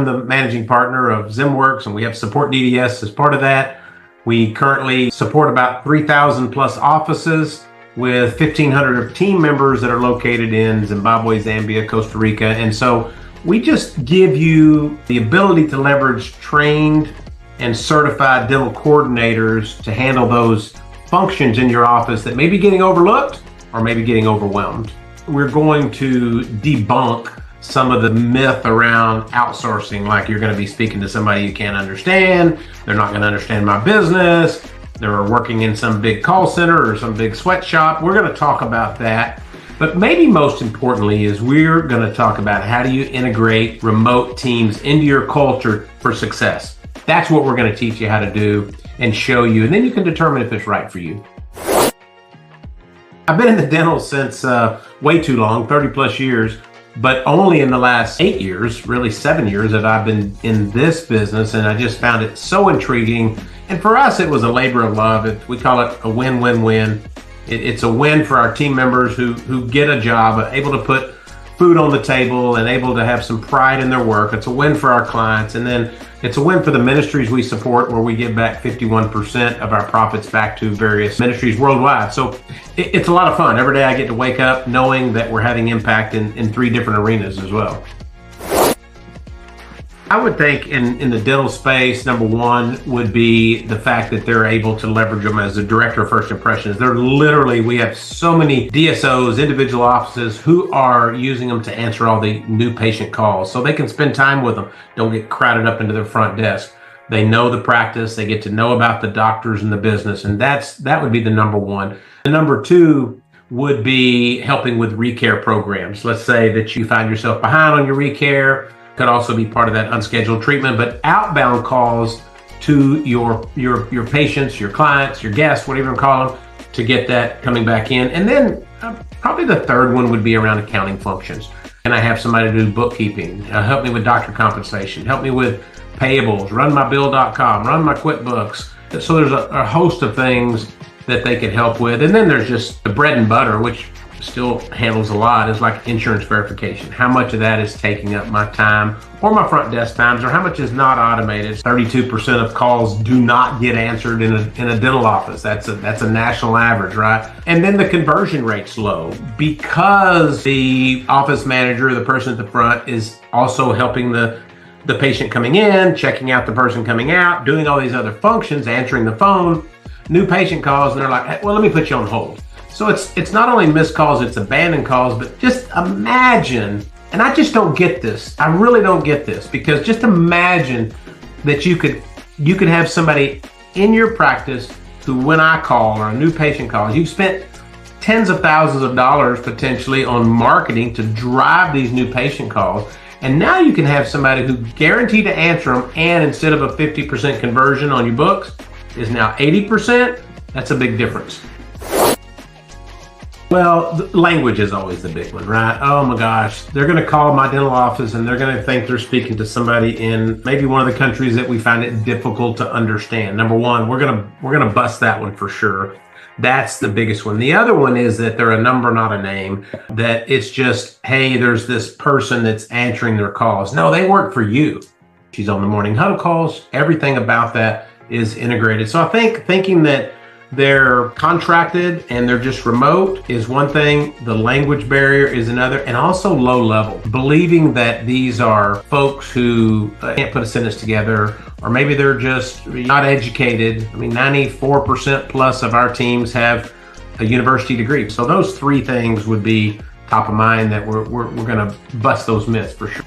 I'm the managing partner of ZimWorks, and we have SupportDDS as part of that. We currently support about 3,000 plus offices with 1,500 team members that are located in Zimbabwe, Zambia, Costa Rica. And so we just give you the ability to leverage trained and certified dental coordinators to handle those functions in your office that may be getting overlooked or maybe getting overwhelmed. We're going to debunk some of the myth around outsourcing, like you're going to be speaking to somebody you can't understand, they're not going to understand my business, they're working in some big call center or some big sweatshop. We're going to talk about that. But maybe most importantly is we're going to talk about how do you integrate remote teams into your culture for success. That's what we're going to teach you how to do and show you, and then you can determine if it's right for you. I've been in the dental since way too long, 30 plus years, but only in the last 8 years, really 7 years, that I've been in this business, and I just found it so intriguing. And for us, it was a labor of love. We call it a win-win-win. It's a win for our team members who get a job, able to put food on the table and able to have some pride in their work. It's a win for our clients. And then it's a win for the ministries we support, where we give back 51% of our profits back to various ministries worldwide. So it's a lot of fun. Every day I get to wake up knowing that we're having impact in 3 different arenas as well. I would think in the dental space, number one would be the fact that they're able to leverage them as a director of first impressions. We have so many DSOs, individual offices, who are using them to answer all the new patient calls. So they can spend time with them, don't get crowded up into their front desk. They know the practice, they get to know about the doctors and the business, and that would be the number one. The number two would be helping with recare programs. Let's say that you find yourself behind on your recare. Could also be part of that unscheduled treatment, but outbound calls to your patients, your clients, your guests, whatever you call them, to get that coming back in. And then probably the third one would be around accounting functions. And I have somebody to do bookkeeping, help me with doctor compensation, help me with payables, run my bill.com, run my QuickBooks. So there's a host of things that they could help with. And then there's just the bread and butter, which still handles a lot, is like insurance verification. How much of that is taking up my time or my front desk times, or how much is not automated? 32% of calls do not get answered in a dental office. That's a national average, right? And then the conversion rate's low because the office manager, the person at the front, is also helping the patient coming in, checking out the person coming out, doing all these other functions, answering the phone, new patient calls, and they're like, hey, well, let me put you on hold. So it's not only missed calls, it's abandoned calls, but just imagine, and I just don't get this. I really don't get this, because just imagine that you could have somebody in your practice who, when I call or a new patient calls, you've spent tens of thousands of dollars potentially on marketing to drive these new patient calls. And now you can have somebody who guaranteed to answer them, and instead of a 50% conversion on your books is now 80%. That's a big difference. Well, language is always the big one, right? Oh my gosh, they're going to call my dental office and they're going to think they're speaking to somebody in maybe one of the countries that we find it difficult to understand. Number one, we're going to bust that one for sure. That's the biggest one. The other one is that they're a number, not a name. That it's just, hey, there's this person that's answering their calls. No, they work for you. She's on the morning huddle calls. Everything about that is integrated. So I think thinking that they're contracted and they're just remote is one thing. The language barrier is another, and also low level. Believing that these are folks who can't put a sentence together, or maybe they're just not educated. I mean, 94% plus of our teams have a university degree. So those 3 things would be top of mind that we're going to bust those myths for sure.